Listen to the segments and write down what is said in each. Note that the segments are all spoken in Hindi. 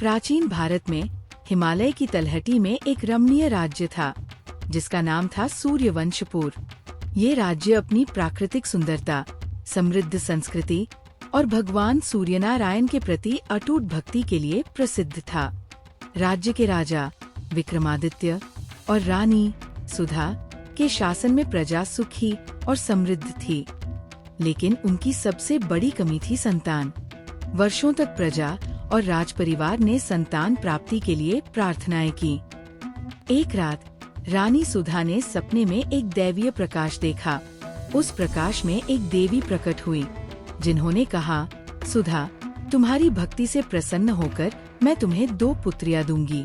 प्राचीन भारत में हिमालय की तलहटी में एक रमणीय राज्य था जिसका नाम था सूर्यवंशपुर। ये राज्य अपनी प्राकृतिक सुंदरता, समृद्ध संस्कृति और भगवान सूर्यनारायण के प्रति अटूट भक्ति के लिए प्रसिद्ध था। राज्य के राजा विक्रमादित्य और रानी सुधा के शासन में प्रजा सुखी और समृद्ध थी, लेकिन उनकी सबसे बड़ी कमी थी संतान। वर्षों तक प्रजा और राज परिवार ने संतान प्राप्ति के लिए प्रार्थनाएं की। एक रात रानी सुधा ने सपने में एक दैवीय प्रकाश देखा। उस प्रकाश में एक देवी प्रकट हुई, जिन्होंने कहा, सुधा, तुम्हारी भक्ति से प्रसन्न होकर मैं तुम्हें 2 पुत्रियां दूंगी।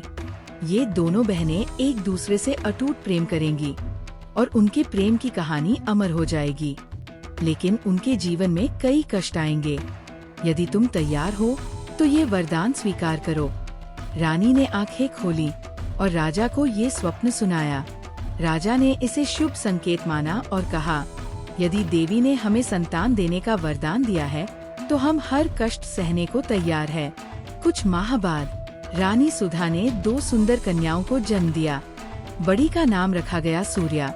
ये दोनों बहनें एक दूसरे से अटूट प्रेम करेंगी और उनके प्रेम की कहानी अमर हो जाएगी, लेकिन उनके जीवन में कई कष्ट आएंगे। यदि तुम तैयार हो तो ये वरदान स्वीकार करो। रानी ने आंखें खोली और राजा को ये स्वप्न सुनाया। राजा ने इसे शुभ संकेत माना और कहा, यदि देवी ने हमें संतान देने का वरदान दिया है तो हम हर कष्ट सहने को तैयार है। कुछ माह बाद रानी सुधा ने 2 सुंदर कन्याओं को जन्म दिया। बड़ी का नाम रखा गया सूर्या,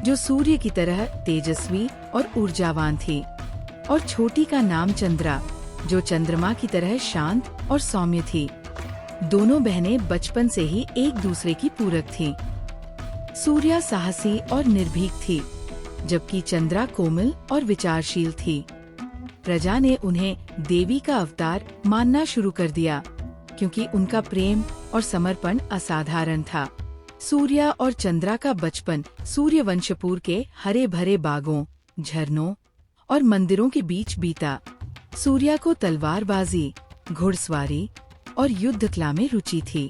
जो सूर्य की तरह तेजस्वी और ऊर्जावान थी, और छोटी का नाम चंद्रा, जो चंद्रमा की तरह शांत और सौम्य थी। दोनों बहनें बचपन से ही एक दूसरे की पूरक थीं। सूर्या साहसी और निर्भीक थी, जबकि चंद्रा कोमल और विचारशील थी। प्रजा ने उन्हें देवी का अवतार मानना शुरू कर दिया, क्योंकि उनका प्रेम और समर्पण असाधारण था। सूर्या और चंद्रा का बचपन सूर्यवंशपुर के हरे भरे बागों, झरनों और मंदिरों के बीच बीता। सूर्या को तलवारबाजी, घुड़सवारी और युद्ध कला में रुचि थी।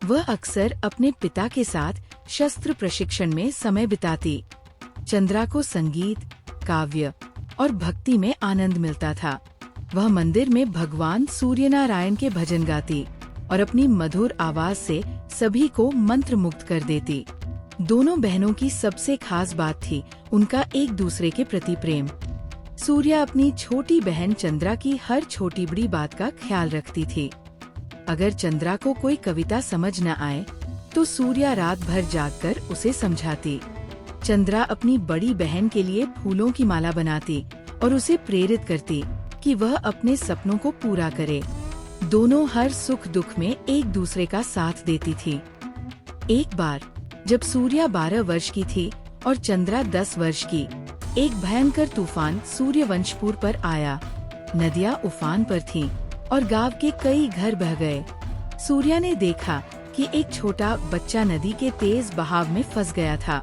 वह अक्सर अपने पिता के साथ शस्त्र प्रशिक्षण में समय बिताती। चंद्रा को संगीत, काव्य और भक्ति में आनंद मिलता था। वह मंदिर में भगवान सूर्यनारायण के भजन गाती और अपनी मधुर आवाज से सभी को मंत्र मुग्ध कर देती। दोनों बहनों की सबसे खास बात थी उनका एक दूसरे के प्रति प्रेम। सूर्या अपनी छोटी बहन चंद्रा की हर छोटी बड़ी बात का ख्याल रखती थी। अगर चंद्रा को कोई कविता समझ न आए तो सूर्या रात भर जागकर उसे समझाती। चंद्रा अपनी बड़ी बहन के लिए फूलों की माला बनाती और उसे प्रेरित करती कि वह अपने सपनों को पूरा करे। दोनों हर सुख दुख में एक दूसरे का साथ देती थी। एक बार जब सूर्या 12 वर्ष की थी और चंद्रा 10 वर्ष की, एक भयंकर तूफान सूर्यवंशपुर पर आया। नदियां उफान पर थीं और गांव के कई घर बह गए। सूर्या ने देखा कि एक छोटा बच्चा नदी के तेज बहाव में फंस गया था।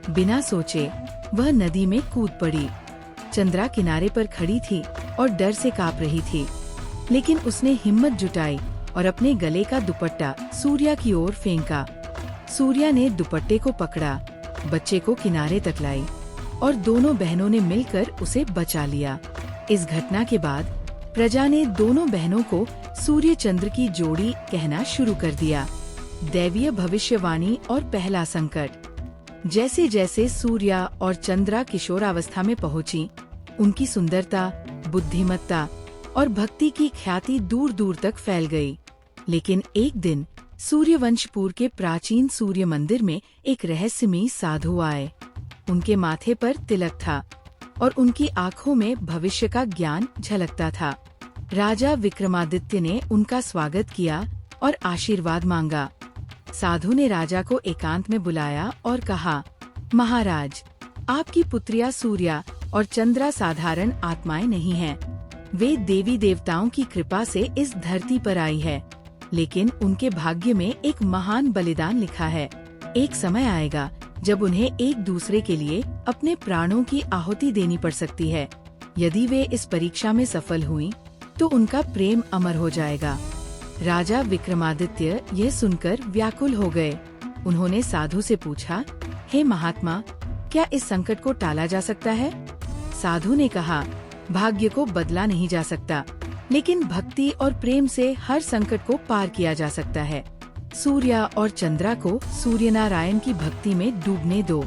बिना सोचे वह नदी में कूद पड़ी। चंद्रा किनारे पर खड़ी थी और डर से कांप रही थी, लेकिन उसने हिम्मत जुटाई और अपने गले का दुपट्टा सूर्या की ओर फेंका। सूर्या ने दुपट्टे को पकड़ा, बच्चे को किनारे तक लाई और दोनों बहनों ने मिलकर उसे बचा लिया। इस घटना के बाद प्रजा ने दोनों बहनों को सूर्य चंद्र की जोड़ी कहना शुरू कर दिया। दैवीय भविष्यवाणी और पहला संकट। जैसे जैसे सूर्या और चंद्रा किशोरावस्था में पहुंची, उनकी सुंदरता, बुद्धिमत्ता और भक्ति की ख्याति दूर दूर तक फैल गई। लेकिन एक दिन सूर्यवंशपुर के प्राचीन सूर्य मंदिर में एक रहस्यमयी साधु आए। उनके माथे पर तिलक था और उनकी आंखों में भविष्य का ज्ञान झलकता था। राजा विक्रमादित्य ने उनका स्वागत किया और आशीर्वाद मांगा। साधु ने राजा को एकांत में बुलाया और कहा, महाराज, आपकी पुत्रियां सूर्या और चंद्रा साधारण आत्माएं नहीं हैं। वे देवी देवताओं की कृपा से इस धरती पर आई है, लेकिन उनके भाग्य में एक महान बलिदान लिखा है। एक समय आएगा जब उन्हें एक दूसरे के लिए अपने प्राणों की आहुति देनी पड़ सकती है। यदि वे इस परीक्षा में सफल हुई तो उनका प्रेम अमर हो जाएगा। राजा विक्रमादित्य यह सुनकर व्याकुल हो गए। उन्होंने साधु से पूछा, हे महात्मा, क्या इस संकट को टाला जा सकता है? साधु ने कहा, भाग्य को बदला नहीं जा सकता, लेकिन भक्ति और प्रेम से हर संकट को पार किया जा सकता है। सूर्या और चंद्रा को सूर्यनारायण की भक्ति में डूबने दो।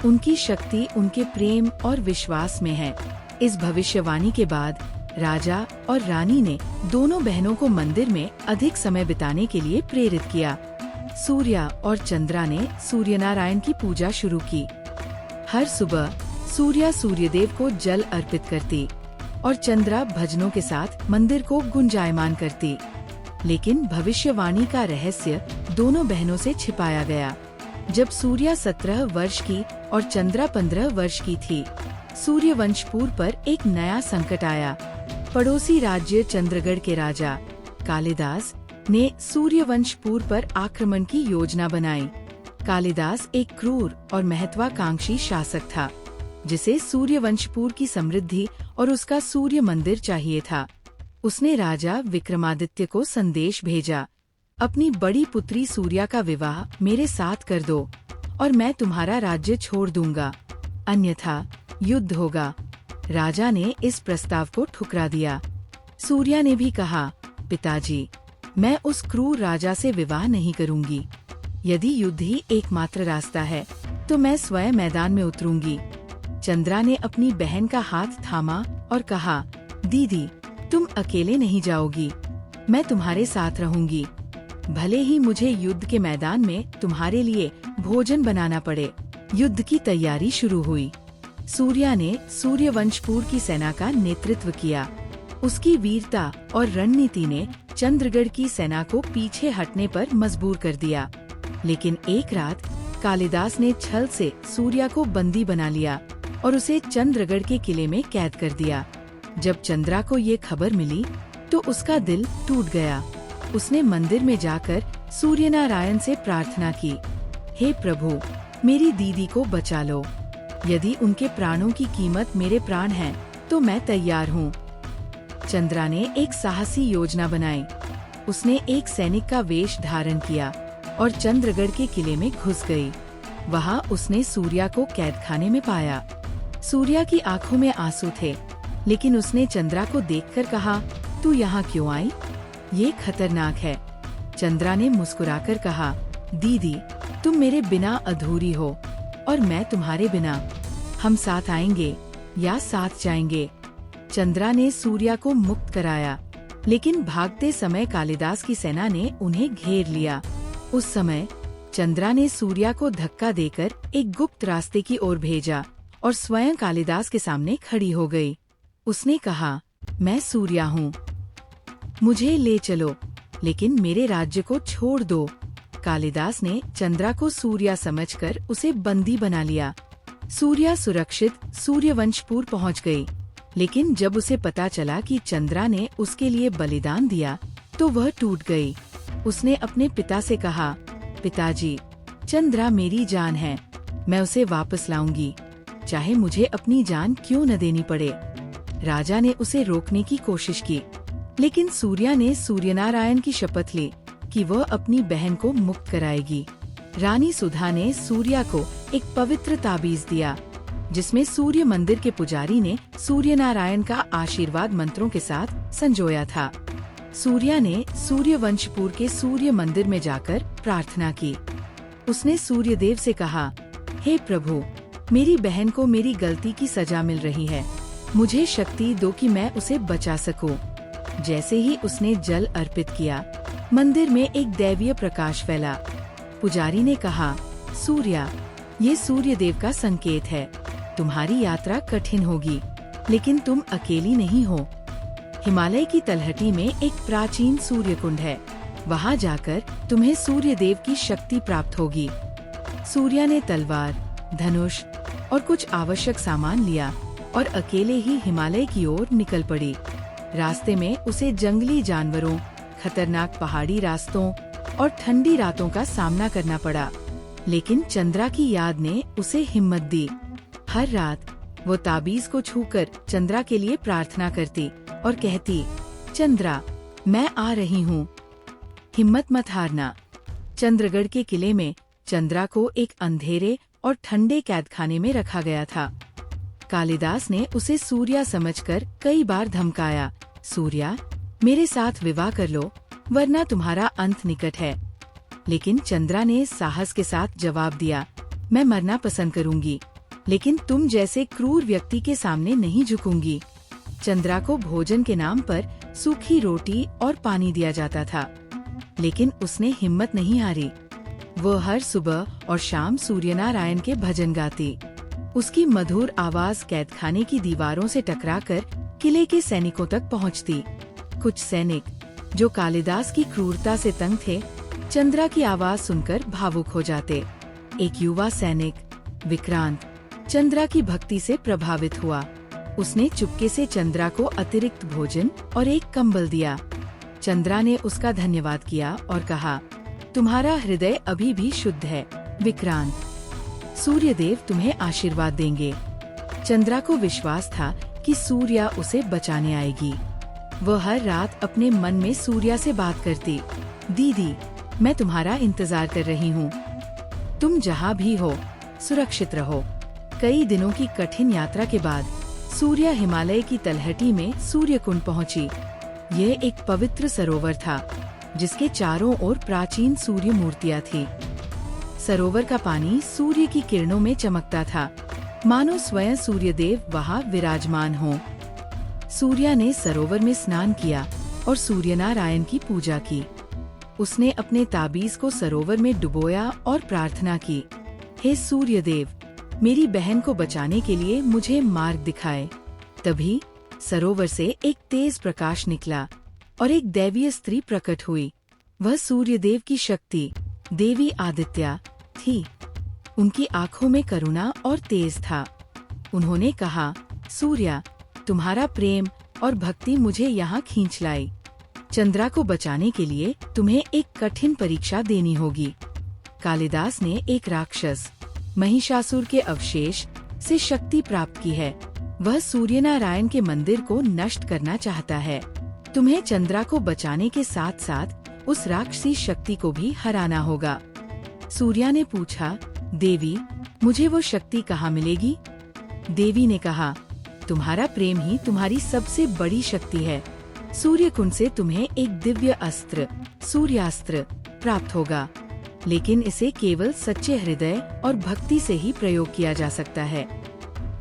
उनकी शक्ति उनके प्रेम और विश्वास में है। इस भविष्यवाणी के बाद राजा और रानी ने दोनों बहनों को मंदिर में अधिक समय बिताने के लिए प्रेरित किया। सूर्या और चंद्रा ने सूर्यनारायण की पूजा शुरू की। हर सुबह सूर्या सूर्यदेव को जल अर्पित करती और चंद्रा भजनों के साथ मंदिर को गुंजायमान करती। लेकिन भविष्यवाणी का रहस्य दोनों बहनों से छिपाया गया। जब सूर्या 17 वर्ष की और चंद्रा 15 वर्ष की थी, सूर्यवंशपुर पर एक नया संकट आया। पड़ोसी राज्य चंद्रगढ़ के राजा कालिदास ने सूर्यवंशपुर पर आक्रमण की योजना बनाई। कालिदास एक क्रूर और महत्वाकांक्षी शासक था, जिसे सूर्यवंशपुर की समृद्धि और उसका सूर्य मंदिर चाहिए था। उसने राजा विक्रमादित्य को संदेश भेजा, अपनी बड़ी पुत्री सूर्या का विवाह मेरे साथ कर दो और मैं तुम्हारा राज्य छोड़ दूंगा, अन्यथा युद्ध होगा। राजा ने इस प्रस्ताव को ठुकरा दिया। सूर्या ने भी कहा, पिताजी, मैं उस क्रूर राजा से विवाह नहीं करूंगी। यदि युद्ध ही एकमात्र रास्ता है तो मैं स्वयं मैदान में उतरूंगी। चंद्रा ने अपनी बहन का हाथ थामा और कहा, दीदी, तुम अकेले नहीं जाओगी, मैं तुम्हारे साथ रहूंगी। भले ही मुझे युद्ध के मैदान में तुम्हारे लिए भोजन बनाना पड़े। युद्ध की तैयारी शुरू हुई। सूर्या ने सूर्यवंशपुर की सेना का नेतृत्व किया। उसकी वीरता और रणनीति ने चंद्रगढ़ की सेना को पीछे हटने पर मजबूर कर दिया। लेकिन एक रात कालिदास ने छल से सूर्या को बंदी बना लिया और उसे चंद्रगढ़ के किले में कैद कर दिया। जब चंद्रा को ये खबर मिली तो उसका दिल टूट गया। उसने मंदिर में जाकर सूर्यनारायण से प्रार्थना की, हे प्रभु, मेरी दीदी को बचा लो। यदि उनके प्राणों की कीमत मेरे प्राण हैं, तो मैं तैयार हूँ। चंद्रा ने एक साहसी योजना बनाई। उसने एक सैनिक का वेश धारण किया और चंद्रगढ़ के किले में घुस गई। वहाँ उसने सूर्या को कैदखाने में पाया। सूर्या की आंखों में आंसू थे, लेकिन उसने चंद्रा को देखकर कहा, तू यहाँ क्यों आई? ये खतरनाक है। चंद्रा ने मुस्कुराकर कहा, दीदी, तुम मेरे बिना अधूरी हो और मैं तुम्हारे बिना। हम साथ आएंगे या साथ जाएंगे। चंद्रा ने सूर्या को मुक्त कराया, लेकिन भागते समय कालिदास की सेना ने उन्हें घेर लिया। उस समय चंद्रा ने सूर्या को धक्का देकर एक गुप्त रास्ते की ओर भेजा और स्वयं कालिदास के सामने खड़ी हो गई। उसने कहा, मैं सूर्या हूँ, मुझे ले चलो, लेकिन मेरे राज्य को छोड़ दो। कालिदास ने चंद्रा को सूर्या समझकर उसे बंदी बना लिया। सूर्या सुरक्षित सूर्यवंशपुर पहुँच गई, लेकिन जब उसे पता चला कि चंद्रा ने उसके लिए बलिदान दिया, तो वह टूट गई। उसने अपने पिता से कहा, पिताजी, चंद्रा मेरी जान है, मैं उसे वापस लाऊंगी, चाहे मुझे अपनी जान क्यों न देनी पड़े। राजा ने उसे रोकने की कोशिश की, लेकिन सूर्या ने सूर्यनारायण की शपथ ली कि वह अपनी बहन को मुक्त कराएगी। रानी सुधा ने सूर्या को एक पवित्र ताबीज दिया, जिसमें सूर्य मंदिर के पुजारी ने सूर्यनारायण का आशीर्वाद मंत्रों के साथ संजोया था। सूर्या ने सूर्यवंशपुर के सूर्य मंदिर में जाकर प्रार्थना की। उसने सूर्यदेव से कहा, हे प्रभु, मेरी बहन को मेरी गलती की सजा मिल रही है, मुझे शक्ति दो कि मैं उसे बचा सकूं। जैसे ही उसने जल अर्पित किया, मंदिर में एक दैवीय प्रकाश फैला। पुजारी ने कहा, सूर्या, ये सूर्यदेव का संकेत है। तुम्हारी यात्रा कठिन होगी, लेकिन तुम अकेली नहीं हो। हिमालय की तलहटी में एक प्राचीन सूर्य कुंड है, वहाँ जाकर तुम्हें सूर्यदेव की शक्ति प्राप्त होगी। सूर्या ने तलवार, धनुष और कुछ आवश्यक सामान लिया और अकेले ही हिमालय की ओर निकल पड़ी। रास्ते में उसे जंगली जानवरों, खतरनाक पहाड़ी रास्तों और ठंडी रातों का सामना करना पड़ा, लेकिन चंद्रा की याद ने उसे हिम्मत दी। हर रात वो ताबीज को छूकर चंद्रा के लिए प्रार्थना करती और कहती, चंद्रा, मैं आ रही हूँ, हिम्मत मत हारना। चंद्रगढ़ के किले में चंद्रा को एक अंधेरे और ठंडे कैदखाने में रखा गया था। कालिदास ने उसे सूर्या समझकर कई बार धमकाया, सूर्या, मेरे साथ विवाह कर लो, वरना तुम्हारा अंत निकट है। लेकिन चंद्रा ने साहस के साथ जवाब दिया, मैं मरना पसंद करूंगी, लेकिन तुम जैसे क्रूर व्यक्ति के सामने नहीं झुकूंगी। चंद्रा को भोजन के नाम पर सूखी रोटी और पानी दिया जाता था, लेकिन उसने हिम्मत नहीं हारी। वो हर सुबह और शाम सूर्यनारायण के भजन गाती। उसकी मधुर आवाज कैदखाने की दीवारों से टकराकर किले के सैनिकों तक पहुंचती। कुछ सैनिक, जो कालिदास की क्रूरता से तंग थे, चंद्रा की आवाज सुनकर भावुक हो जाते। एक युवा सैनिक, विक्रांत, चंद्रा की भक्ति से प्रभावित हुआ। उसने चुपके से चंद्रा को अतिरिक्त भोजन और एक कंबल दिया। चंद्रा ने उसका धन्यवाद किया और कहा, तुम्हारा हृदय अभी भी शुद्ध है, विक्रांत। सूर्यदेव तुम्हें आशीर्वाद देंगे। चंद्रा को विश्वास था कि सूर्या उसे बचाने आएगी। वह हर रात अपने मन में सूर्या से बात करती। दीदी, मैं तुम्हारा इंतजार कर रही हूँ। तुम जहाँ भी हो, सुरक्षित रहो। कई दिनों की कठिन यात्रा के बाद सूर्या हिमालय की तलहटी में सूर्यकुंड पहुँची। यह एक पवित्र सरोवर था, जिसके चारों ओर प्राचीन सूर्य मूर्तियाँ थी। सरोवर का पानी सूर्य की किरणों में चमकता था, मानो स्वयं सूर्यदेव वहाँ विराजमान हों। सूर्या ने सरोवर में स्नान किया और सूर्यनारायण की पूजा की। उसने अपने ताबीज को सरोवर में डुबोया और प्रार्थना की, हे सूर्यदेव, मेरी बहन को बचाने के लिए मुझे मार्ग दिखाए। तभी सरोवर से एक तेज प्रकाश निकला और एक दैवीय स्त्री प्रकट हुई। वह सूर्यदेव की शक्ति, देवी आदित्या थी। उनकी आंखों में करुणा और तेज था। उन्होंने कहा, सूर्या, तुम्हारा प्रेम और भक्ति मुझे यहाँ खींच लाई। चंद्रा को बचाने के लिए तुम्हें एक कठिन परीक्षा देनी होगी। कालिदास ने एक राक्षस, महिषासुर के अवशेष से शक्ति प्राप्त की है। वह सूर्यनारायण के मंदिर को नष्ट करना चाहता है। तुम्हें चंद्रा को बचाने के साथ साथ उस राक्षसी शक्ति को भी हराना होगा। सूर्या ने पूछा, देवी, मुझे वो शक्ति कहाँ मिलेगी? देवी ने कहा, तुम्हारा प्रेम ही तुम्हारी सबसे बड़ी शक्ति है। सूर्यकुंड से तुम्हें एक दिव्य अस्त्र, सूर्यास्त्र प्राप्त होगा, लेकिन इसे केवल सच्चे हृदय और भक्ति से ही प्रयोग किया जा सकता है।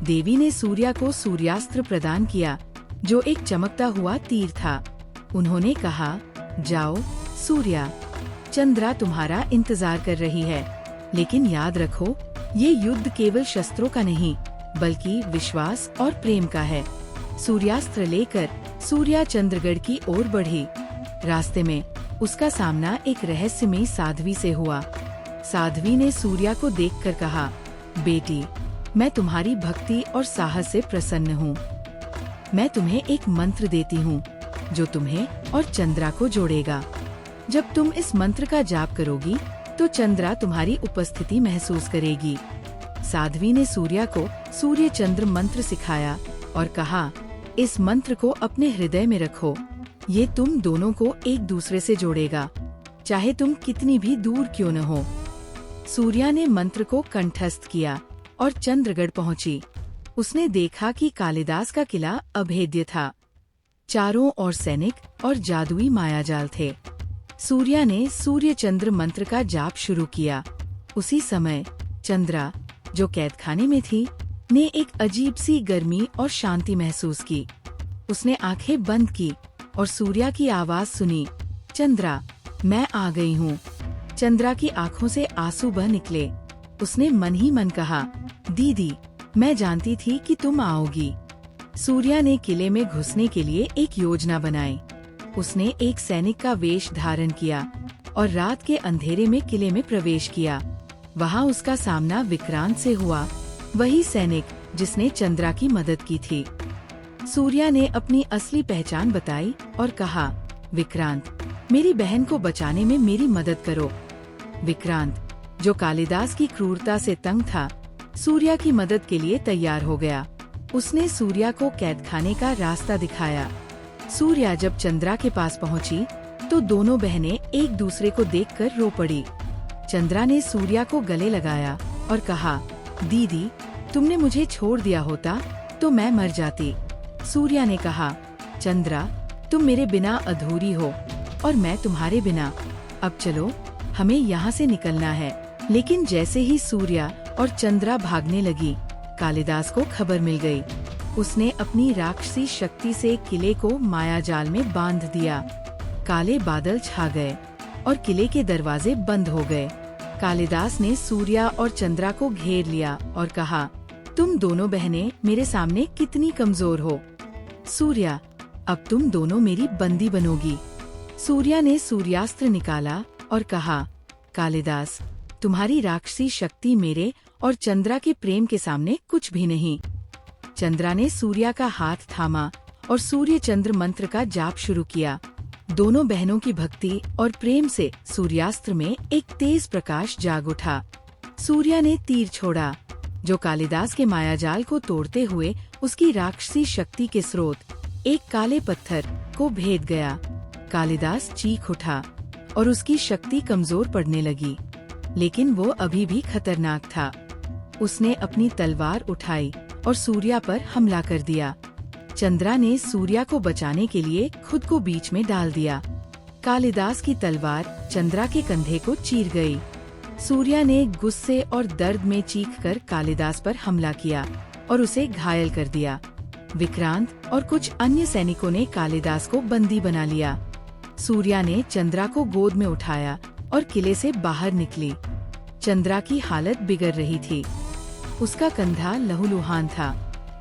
देवी ने सूर्या को सूर्यास्त्र प्रदान किया, जो एक चमकता हुआ तीर था। उन्होंने कहा, जाओ सूर्या, चंद्रा तुम्हारा इंतजार कर रही है। लेकिन याद रखो, ये युद्ध केवल शस्त्रों का नहीं, बल्कि विश्वास और प्रेम का है। सूर्यास्त्र लेकर सूर्या चंद्रगढ़ की ओर बढ़ी। रास्ते में उसका सामना एक रहस्यमयी साध्वी से हुआ। साध्वी ने सूर्या को देखकर कहा, बेटी, मैं तुम्हारी भक्ति और साहस से प्रसन्न हूँ। मैं तुम्हें एक मंत्र देती हूँ, जो तुम्हें और चंद्रा को जोड़ेगा। जब तुम इस मंत्र का जाप करोगी, तो चंद्रा तुम्हारी उपस्थिति महसूस करेगी। साध्वी ने सूर्या को सूर्य चंद्र मंत्र सिखाया और कहा, इस मंत्र को अपने हृदय में रखो। ये तुम दोनों को एक दूसरे से जोड़ेगा, चाहे तुम कितनी भी दूर क्यों न हो। सूर्या ने मंत्र को कंठस्थ किया और चंद्रगढ़ पहुंची। उसने देखा कि कालिदास का किला अभेद्य था। चारों ओर सैनिक और जादुई मायाजाल थे। सूर्या ने सूर्य चंद्र मंत्र का जाप शुरू किया। उसी समय चंद्रा, जो कैदखाने में थी, ने एक अजीब सी गर्मी और शांति महसूस की। उसने आंखें बंद की और सूर्या की आवाज सुनी, चंद्रा, मैं आ गई हूँ। चंद्रा की आंखों से आंसू बह निकले। उसने मन ही मन कहा, दीदी, मैं जानती थी कि तुम आओगी। सूर्या ने किले में घुसने के लिए एक योजना बनाई। उसने एक सैनिक का वेश धारण किया और रात के अंधेरे में किले में प्रवेश किया। वहाँ उसका सामना विक्रांत से हुआ, वही सैनिक जिसने चंद्रा की मदद की थी। सूर्या ने अपनी असली पहचान बताई और कहा, विक्रांत, मेरी बहन को बचाने में मेरी मदद करो। विक्रांत, जो कालिदास की क्रूरता से तंग था, सूर्या की मदद के लिए तैयार हो गया। उसने सूर्या को कैदखाने का रास्ता दिखाया। सूर्या जब चंद्रा के पास पहुंची, तो दोनों बहनें एक दूसरे को देखकर रो पड़ी। चंद्रा ने सूर्या को गले लगाया और कहा, दीदी, तुमने मुझे छोड़ दिया होता तो मैं मर जाती। सूर्या ने कहा, चंद्रा, तुम मेरे बिना अधूरी हो और मैं तुम्हारे बिना। अब चलो, हमें यहाँ से निकलना है। लेकिन जैसे ही सूर्या और चंद्रा भागने लगी, कालिदास को खबर मिल गई। उसने अपनी राक्षसी शक्ति से किले को मायाजाल में बांध दिया। काले बादल छा गए और किले के दरवाजे बंद हो गए। कालिदास ने सूर्या और चंद्रा को घेर लिया और कहा, तुम दोनों बहनें मेरे सामने कितनी कमजोर हो। सूर्या, अब तुम दोनों मेरी बंदी बनोगी। सूर्या ने सूर्यास्त्र निकाला और कहा, कालिदास, तुम्हारी राक्षसी शक्ति मेरे और चंद्रा के प्रेम के सामने कुछ भी नहीं। चंद्रा ने सूर्या का हाथ थामा और सूर्य चंद्र मंत्र का जाप शुरू किया। दोनों बहनों की भक्ति और प्रेम से सूर्यास्त्र में एक तेज प्रकाश जाग उठा। सूर्या ने तीर छोड़ा, जो कालिदास के मायाजाल को तोड़ते हुए उसकी राक्षसी शक्ति के स्रोत एक काले पत्थर को भेद गया। कालिदास चीख उठा और उसकी शक्ति कमजोर पड़ने लगी, लेकिन वो अभी भी खतरनाक था। उसने अपनी तलवार उठाई और सूर्या पर हमला कर दिया। चंद्रा ने सूर्या को बचाने के लिए खुद को बीच में डाल दिया। कालिदास की तलवार चंद्रा के कंधे को चीर गई। सूर्या ने गुस्से और दर्द में चीखकर कालिदास पर हमला किया और उसे घायल कर दिया। विक्रांत और कुछ अन्य सैनिकों ने कालिदास को बंदी बना लिया। सूर्या ने चंद्रा को गोद में उठाया और किले से बाहर निकली। चंद्रा की हालत बिगड़ रही थी। उसका कंधा लहूलुहान था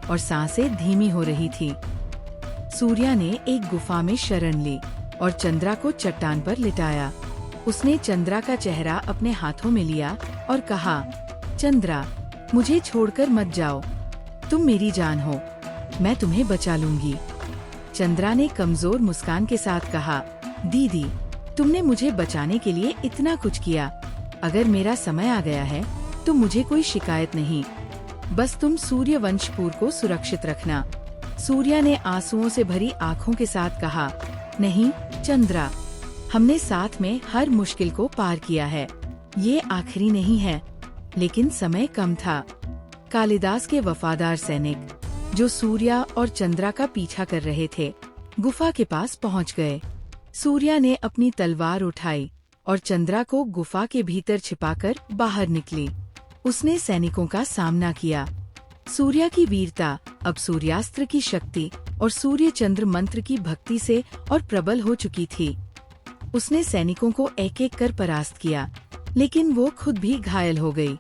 और सांसें धीमी हो रही थी। सूर्या ने एक गुफा में शरण ली और चंद्रा को चट्टान पर लिटाया। उसने चंद्रा का चेहरा अपने हाथों में लिया और कहा, चंद्रा, मुझे छोड़कर मत जाओ। तुम मेरी जान हो, मैं तुम्हें बचा लूंगी। चंद्रा ने कमजोर मुस्कान के साथ कहा, दीदी, तुमने मुझे बचाने के लिए इतना कुछ किया। अगर मेरा समय आ गया है तो मुझे कोई शिकायत नहीं। बस तुम सूर्यवंशपुर को सुरक्षित रखना। सूर्या ने आंसुओं से भरी आँखों के साथ कहा, नहीं चंद्रा, हमने साथ में हर मुश्किल को पार किया है। ये आखिरी नहीं है। लेकिन समय कम था। कालिदास के वफादार सैनिक, जो सूर्या और चंद्रा का पीछा कर रहे थे, गुफा के पास पहुंच गए। सूर्या ने अपनी तलवार उठाई और चंद्रा को गुफा के भीतर छिपाकर बाहर निकली। उसने सैनिकों का सामना किया। सूर्या की वीरता अब सूर्यास्त्र की शक्ति और सूर्य चंद्र मंत्र की भक्ति से और प्रबल हो चुकी थी। उसने सैनिकों को एक एक कर परास्त किया, लेकिन वो खुद भी घायल हो गई।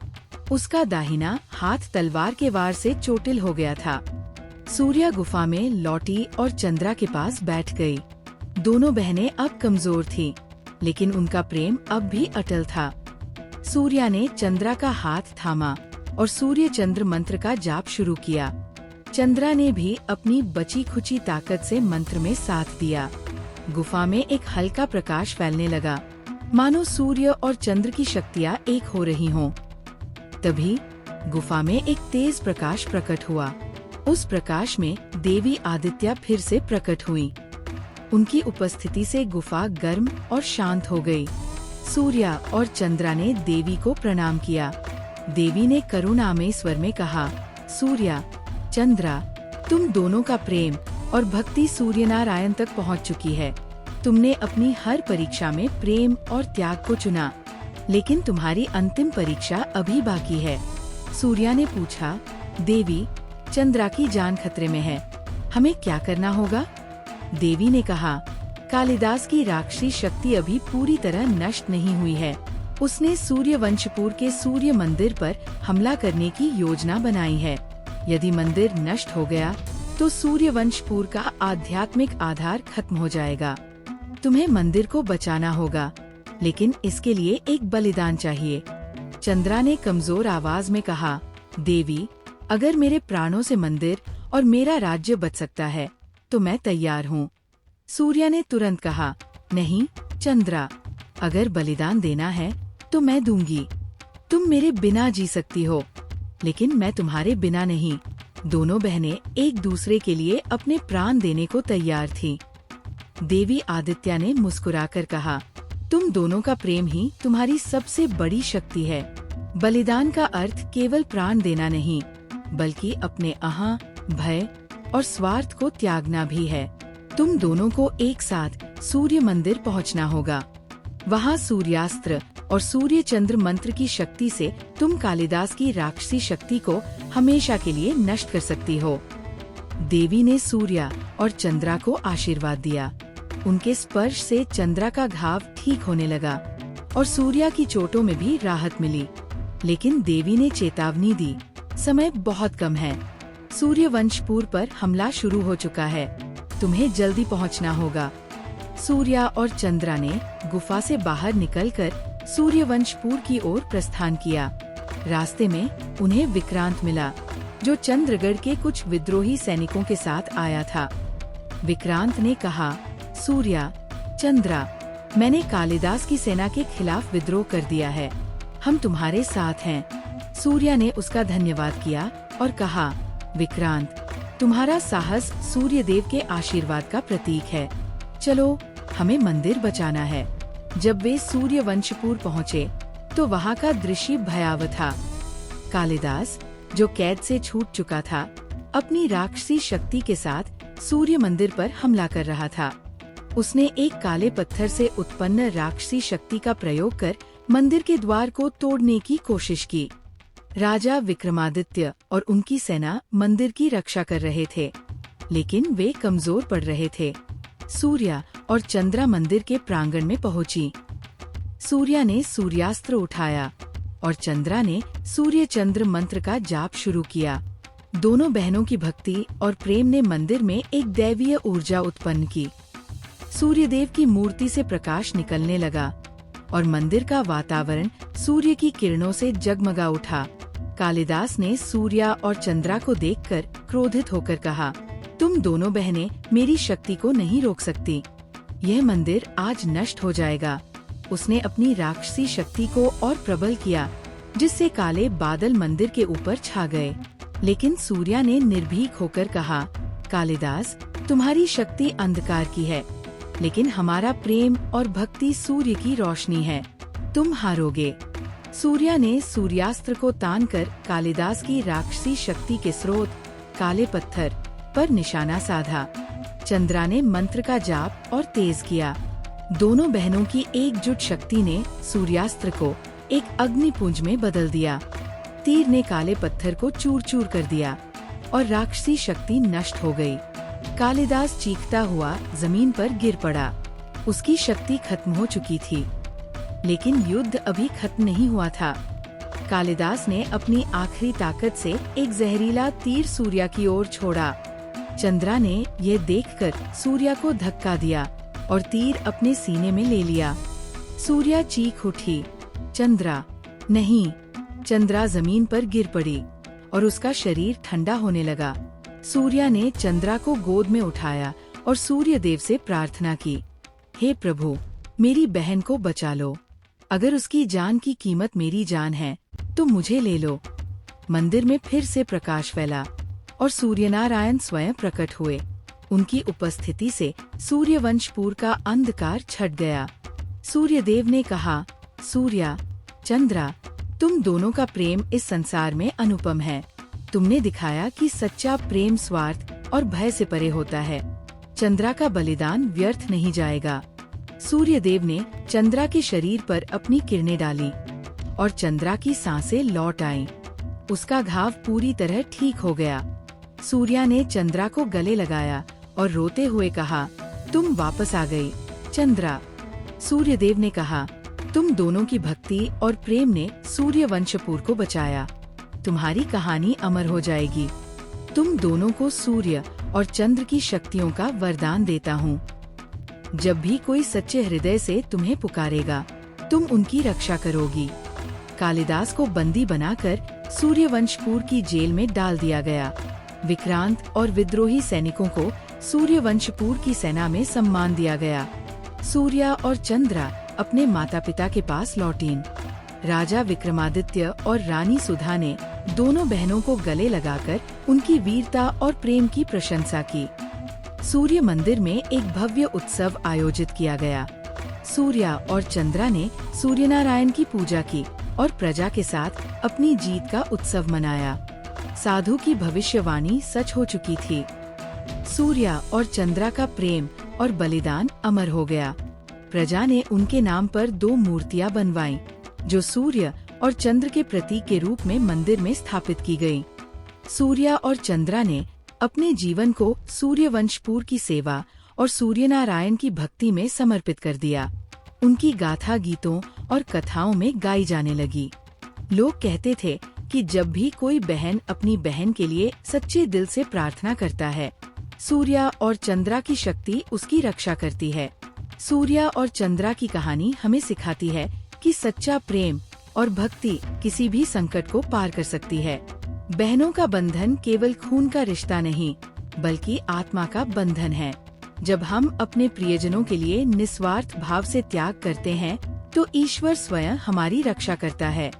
उसका दाहिना हाथ तलवार के वार से चोटिल हो गया था। सूर्या गुफा में लौटी और चंद्रा के पास बैठ गई। दोनों बहनें अब कमजोर थीं, लेकिन उनका प्रेम अब भी अटल था। सूर्या ने चंद्रा का हाथ थामा और सूर्य चंद्र मंत्र का जाप शुरू किया। चंद्रा ने भी अपनी बची खुची ताकत से मंत्र में साथ दिया। गुफा में एक हल्का प्रकाश फैलने लगा, मानो सूर्य और चंद्र की शक्तियाँ एक हो रही हों। तभी गुफा में एक तेज प्रकाश प्रकट हुआ। उस प्रकाश में देवी आदित्य फिर से प्रकट हुई। उनकी उपस्थिति से गुफा गर्म और शांत हो गई। सूर्या और चंद्रा ने देवी को प्रणाम किया। देवी ने करुणामय स्वर में कहा, सूर्या, चंद्रा, तुम दोनों का प्रेम और भक्ति सूर्यनारायण तक पहुंच चुकी है। तुमने अपनी हर परीक्षा में प्रेम और त्याग को चुना, लेकिन तुम्हारी अंतिम परीक्षा अभी बाकी है। सूर्या ने पूछा, देवी, चंद्रा की जान खतरे में है, हमें क्या करना होगा? देवी ने कहा, कालिदास की राक्षसी शक्ति अभी पूरी तरह नष्ट नहीं हुई है। उसने सूर्यवंशपुर के सूर्य मंदिर पर हमला करने की योजना बनाई है। यदि मंदिर नष्ट हो गया तो सूर्यवंशपुर का आध्यात्मिक आधार खत्म हो जाएगा। तुम्हें मंदिर को बचाना होगा, लेकिन इसके लिए एक बलिदान चाहिए। चंद्रा ने कमजोर आवाज में कहा, देवी, अगर मेरे प्राणों से मंदिर और मेरा राज्य बच सकता है तो मैं तैयार हूँ। सूर्या ने तुरंत कहा, नहीं चंद्रा, अगर बलिदान देना है तो मैं दूंगी। तुम मेरे बिना जी सकती हो, लेकिन मैं तुम्हारे बिना नहीं। दोनों बहनें एक दूसरे के लिए अपने प्राण देने को तैयार थीं। देवी आदित्य ने मुस्कुराकर कहा, तुम दोनों का प्रेम ही तुम्हारी सबसे बड़ी शक्ति है। बलिदान का अर्थ केवल प्राण देना नहीं, बल्कि अपने अहं, भय और स्वार्थ को त्यागना भी है। तुम दोनों को एक साथ सूर्य मंदिर पहुंचना होगा। वहां सूर्यास्त्र और सूर्य चंद्र मंत्र की शक्ति से तुम कालिदास की राक्षसी शक्ति को हमेशा के लिए नष्ट कर सकती हो। देवी ने सूर्या और चंद्रा को आशीर्वाद दिया। उनके स्पर्श से चंद्रा का घाव ठीक होने लगा और सूर्या की चोटों में भी राहत मिली। लेकिन देवी ने चेतावनी दी, समय बहुत कम है। सूर्यवंशपुर पर हमला शुरू हो चुका है, तुम्हें जल्दी पहुंचना होगा। सूर्या और चंद्रा ने गुफा से बाहर निकलकर सूर्यवंशपुर की ओर प्रस्थान किया। रास्ते में उन्हें विक्रांत मिला, जो चंद्रगढ़ के कुछ विद्रोही सैनिकों के साथ आया था। विक्रांत ने कहा, सूर्या, चंद्रा, मैंने कालिदास की सेना के खिलाफ विद्रोह कर दिया है, हम तुम्हारे साथ हैं। सूर्या ने उसका धन्यवाद किया और कहा, विक्रांत, तुम्हारा साहस सूर्यदेव के आशीर्वाद का प्रतीक है। चलो, हमें मंदिर बचाना है। जब वे सूर्यवंशपुर पहुँचे तो वहाँ का दृश्य भयावह था। कालिदास, जो कैद से छूट चुका था, अपनी राक्षसी शक्ति के साथ सूर्य मंदिर पर हमला कर रहा था। उसने एक काले पत्थर से उत्पन्न राक्षसी शक्ति का प्रयोग कर मंदिर के द्वार को तोड़ने की कोशिश की। राजा विक्रमादित्य और उनकी सेना मंदिर की रक्षा कर रहे थे, लेकिन वे कमजोर पड़ रहे थे। सूर्या और चंद्रा मंदिर के प्रांगण में पहुंची। सूर्या ने सूर्यास्त्र उठाया और चंद्रा ने सूर्य चंद्र मंत्र का जाप शुरू किया। दोनों बहनों की भक्ति और प्रेम ने मंदिर में एक दैवीय ऊर्जा उत्पन्न की। सूर्यदेव की मूर्ति से प्रकाश निकलने लगा और मंदिर का वातावरण सूर्य की किरणों से जगमगा उठा। कालिदास ने सूर्या और चंद्रा को देखकर क्रोधित होकर कहा, तुम दोनों बहनें मेरी शक्ति को नहीं रोक सकती। यह मंदिर आज नष्ट हो जाएगा। उसने अपनी राक्षसी शक्ति को और प्रबल किया, जिससे काले बादल मंदिर के ऊपर छा गए। लेकिन सूर्या ने निर्भीक होकर कहा, कालिदास, तुम्हारी शक्ति अंधकार की है, लेकिन हमारा प्रेम और भक्ति सूर्य की रोशनी है। तुम हारोगे। सूर्या ने सूर्यास्त्र को तानकर कालिदास की राक्षसी शक्ति के स्रोत काले पत्थर पर निशाना साधा। चंद्रा ने मंत्र का जाप और तेज किया। दोनों बहनों की एकजुट शक्ति ने सूर्यास्त्र को एक अग्निपुंज में बदल दिया। तीर ने काले पत्थर को चूर चूर कर दिया और राक्षसी शक्ति नष्ट हो गई। कालिदास चीखता हुआ जमीन पर गिर पड़ा। उसकी शक्ति खत्म हो चुकी थी, लेकिन युद्ध अभी खत्म नहीं हुआ था। कालिदास ने अपनी आखिरी ताकत से एक जहरीला तीर सूर्या की ओर छोड़ा। चंद्रा ने यह देखकर सूर्या को धक्का दिया और तीर अपने सीने में ले लिया। सूर्या चीख उठी, चंद्रा, नहीं। चंद्रा जमीन पर गिर पड़ी और उसका शरीर ठंडा होने लगा। सूर्या ने चंद्रा को गोद में उठाया और सूर्य देव से प्रार्थना की, हे प्रभु, मेरी बहन को बचा लो। अगर उसकी जान की कीमत मेरी जान है तो मुझे ले लो। मंदिर में फिर से प्रकाश फैला और सूर्यनारायण स्वयं प्रकट हुए। उनकी उपस्थिति से सूर्यवंशपुर का अंधकार छट गया। सूर्यदेव ने कहा, सूर्या, चंद्रा, तुम दोनों का प्रेम इस संसार में अनुपम है। तुमने दिखाया कि सच्चा प्रेम स्वार्थ और भय से परे होता है। चंद्रा का बलिदान व्यर्थ नहीं जाएगा। सूर्यदेव ने चंद्रा के शरीर पर अपनी किरणें डाली और चंद्रा की सांसें लौट आईं। उसका घाव पूरी तरह ठीक हो गया। सूर्या ने चंद्रा को गले लगाया और रोते हुए कहा, तुम वापस आ गई, चंद्रा। सूर्यदेव ने कहा, तुम दोनों की भक्ति और प्रेम ने सूर्यवंशपुर को बचाया। तुम्हारी कहानी अमर हो जाएगी। तुम दोनों को सूर्य और चंद्र की शक्तियों का वरदान देता हूँ। जब भी कोई सच्चे हृदय से तुम्हें पुकारेगा, तुम उनकी रक्षा करोगी। कालिदास को बंदी बनाकर सूर्यवंशपुर की जेल में डाल दिया गया। विक्रांत और विद्रोही सैनिकों को सूर्यवंशपुर की सेना में सम्मान दिया गया। सूर्या और चंद्रा अपने माता पिता के पास लौटीं। राजा विक्रमादित्य और रानी सुधा ने दोनों बहनों को गले लगाकर उनकी वीरता और प्रेम की प्रशंसा की। सूर्य मंदिर में एक भव्य उत्सव आयोजित किया गया। सूर्या और चंद्रा ने सूर्यनारायण की पूजा की और प्रजा के साथ अपनी जीत का उत्सव मनाया। साधु की भविष्यवाणी सच हो चुकी थी। सूर्या और चंद्रा का प्रेम और बलिदान अमर हो गया। प्रजा ने उनके नाम पर 2 मूर्तियां बनवाईं, जो सूर्य और चंद्र के प्रतीक के रूप में मंदिर में स्थापित की गयी। सूर्या और चंद्रा ने अपने जीवन को सूर्यवंशपुर की सेवा और सूर्यनारायण की भक्ति में समर्पित कर दिया। उनकी गाथा गीतों और कथाओं में गाई जाने लगी। लोग कहते थे कि जब भी कोई बहन अपनी बहन के लिए सच्चे दिल से प्रार्थना करता है, सूर्या और चंद्रा की शक्ति उसकी रक्षा करती है। सूर्या और चंद्रा की कहानी हमें सिखाती है कि सच्चा प्रेम और भक्ति किसी भी संकट को पार कर सकती है। बहनों का बंधन केवल खून का रिश्ता नहीं, बल्कि आत्मा का बंधन है। जब हम अपने प्रियजनों के लिए निस्वार्थ भाव से त्याग करते हैं, तो ईश्वर स्वयं हमारी रक्षा करता है।